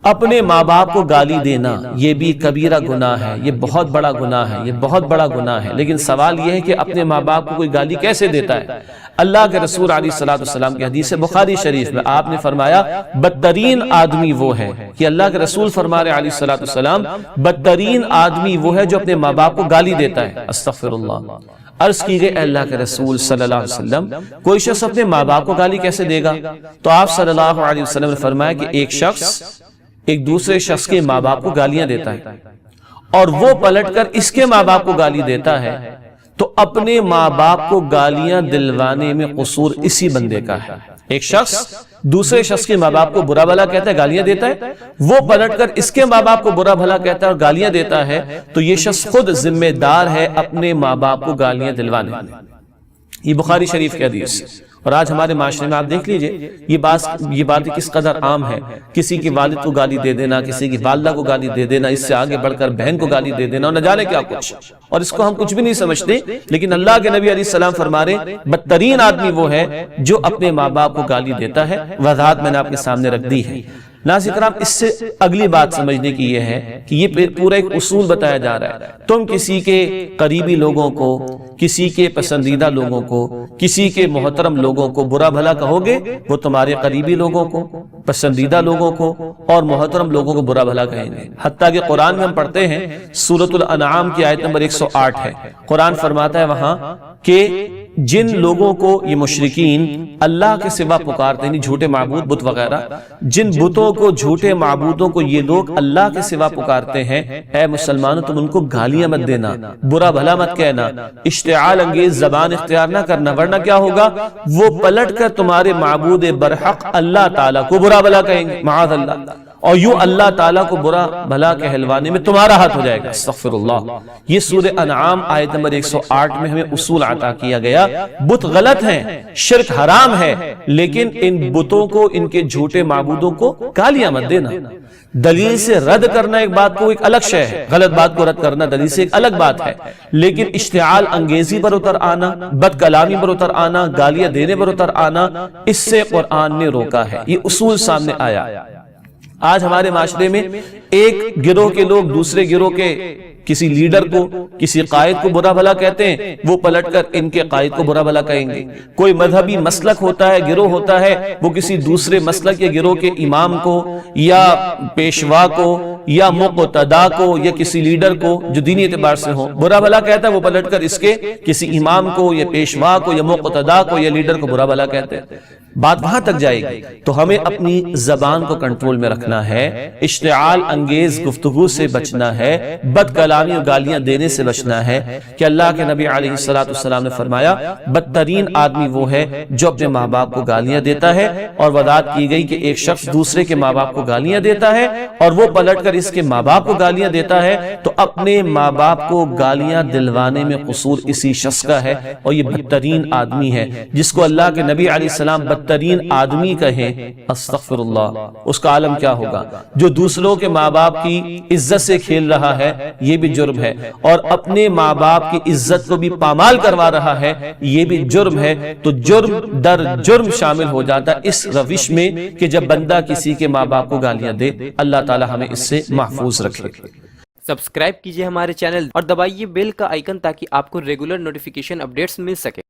اپنے ماں باپ کو گالی دینا یہ بھی کبیرہ گناہ ہے، یہ بہت بڑا گناہ ہے، یہ بہت بڑا گناہ ہے۔ لیکن سوال یہ ہے کہ اپنے ماں باپ کو کوئی گالی کیسے دیتا ہے؟ اللہ کے رسول علیہ السلام کی حدیث بخاری شریف میں آپ نے فرمایا بدترین آدمی وہ ہے، کہ اللہ کے رسول فرما رہے علیہ السلام بدترین آدمی وہ ہے جو اپنے ماں باپ کو گالی دیتا ہے۔ استغفر اللہ۔ عرض کی گئی اللہ کے رسول صلی اللہ علیہ وسلم کوئی شخص اپنے ماں باپ کو گالی کیسے دے گا؟ تو آپ صلی اللہ علیہ وسلم نے فرمایا کہ ایک شخص ایک دوسرے شخص کے ماں باپ کو گالیاں دیتا ہے اور وہ پلٹ کر اس کے ماں باپ کو گالی دیتا ہے، تو اپنے ماں باپ کو گالیاں دلوانے میں قصور اسی بندے کا ہے۔ ایک شخص دوسرے شخص کے ماں باپ کو برا بھلا کہتا ہے، گالیاں دیتا ہے، وہ پلٹ کر اس کے ماں باپ کو برا بھلا کہتا ہے اور گالیاں دیتا ہے، تو یہ شخص خود ذمہ دار ہے اپنے ماں باپ کو گالیاں دلوانے میں۔ یہ بخاری شریف کی حدیث ہے۔ اور آج ہمارے معاشرے میں آپ دیکھ لیجئے یہ بات کس قدر عام ہے۔ کسی کی والد کو گالی دے دینا، کسی کی والدہ کو گالی دے دینا، اس سے آگے بڑھ کر بہن کو گالی دے دینا اور نہ جانے کیا کچھ، اور اس کو ہم کچھ بھی نہیں سمجھتے۔ لیکن اللہ کے نبی علیہ السلام فرما رہے بدترین آدمی وہ ہے جو اپنے ماں باپ کو گالی دیتا ہے۔ وضاحت میں نے آپ کے سامنے رکھ دی ہے۔ ناظرین کرام، اس سے اگلی بات سمجھنے کی یہ ہے کہ یہ پورا ایک اصول بتایا جا رہا ہے۔ تم کسی کے قریبی لوگوں کو، کسی کے پسندیدہ لوگوں کو، کسی کے محترم لوگوں کو برا بھلا کہو گے، وہ تمہارے قریبی لوگوں کو، پسندیدہ لوگوں کو اور محترم لوگوں کو برا بھلا کہیں گے۔ حتیٰ کہ قرآن میں ہم پڑھتے ہیں، سورۃ الانعام کی آیت نمبر 108 ہے، قرآن فرماتا ہے وہاں کہ جن لوگوں کو یہ مشرکین اللہ کے سوا پکارتے ہیں، جھوٹے معبود بت وغیرہ، جن بتوں کو، جھوٹے معبودوں کو یہ لوگ اللہ کے سوا پکارتے ہیں، اے مسلمانوں تم ان کو گالیاں مت دینا، برا بھلا مت کہنا، اشتعال انگیز زبان اختیار نہ کرنا، ورنہ کیا ہوگا؟ وہ پلٹ کر تمہارے معبود برحق اللہ تعالیٰ کو برا بھلا کہیں گے، معاذ اللہ، اور یوں اللہ تعالیٰ کو برا بھلا کہلوانے میں تمہارا ہاتھ ہو جائے گا۔ استغفر اللہ۔ یہ سورہ انعام آیت نمبر 108 میں ہمیں اصول عطا کیا گیا۔ بت غلط ہیں، شرک حرام ہے، لیکن ان بتوں کو، ان کے جھوٹے معبودوں کو گالیاں مت دینا۔ دلیل سے رد کرنا ایک بات کو ایک الگ شے ہے، غلط بات کو رد کرنا دلیل سے ایک الگ بات ہے، لیکن اشتعال انگیزی پر اتر آنا، بد کلامی پر اتر آنا، گالیاں دینے پر اتر آنا، اس سے قرآن نے روکا ہے۔ یہ اصول سامنے آیا۔ آج ہمارے معاشرے میں ایک گروہ کے لوگ دوسرے گروہ کے کسی لیڈر کو، کسی قائد کو برا بھلا کہتے ہیں، وہ پلٹ کر ان کے قائد کو برا بھلا کہیں گے۔ کوئی مذہبی مسلک ہوتا ہے، گروہ ہوتا ہے، وہ کسی دوسرے مسلک یا گروہ کے امام کو یا پیشوا کو یا مقتدا کو یا کسی لیڈر کو جو دینی اعتبار سے ہو برا بھلا کہتا ہے، وہ پلٹ کر اس کے کسی امام کو یا پیشوا کو یا مقتدا کو یا لیڈر کو برا بھلا کہتے ہیں۔ بات وہاں تک جائے گی۔ تو ہمیں اپنی زبان کو کنٹرول میں رکھنا ہے، اشتعال انگیز گفتگو سے بچنا ہے، بد کلامی اور گالیاں دینے سے بچنا ہے، کہ اللہ کے نبی علیہ السلام نے فرمایا بدترین آدمی وہ ہے جو اپنے ماں باپ کو گالیاں دیتا ہے، اور وضاحت کی گئی کہ ایک شخص دوسرے کے ماں باپ کو گالیاں دیتا ہے اور وہ پلٹ کر اس کے ماں باپ کو گالیاں دیتا ہے، تو اپنے ماں باپ کو گالیاں دلوانے میں قصور اسی شخص کا ہے، اور یہ بدترین آدمی ہے جس کو اللہ کے نبی علیہ السلام بدترین آدمی کہیں۔ استغفر اللہ۔ اس کا عالم کیا ہوگا؟ جو دوسروں کے ماں باپ کی عزت سے کھیل رہا ہے، یہ بھی جرم ہے، اور اپنے ماں باپ کی عزت کو بھی پامال کروا رہا ہے، یہ بھی جرم ہے۔ تو جرم در جرم شامل ہو جاتا ہے اس روش میں کہ جب بندہ کسی کے ماں باپ کو گالیاں دے۔ اللہ تعالی ہمیں اس سے محفوظ رکھے۔ سبسکرائب کیجئے ہمارے چینل اور دبائیے بیل کا آئیکن تاکہ آپ کو ریگولر نوٹیفیکیشن اپڈیٹس مل سکے۔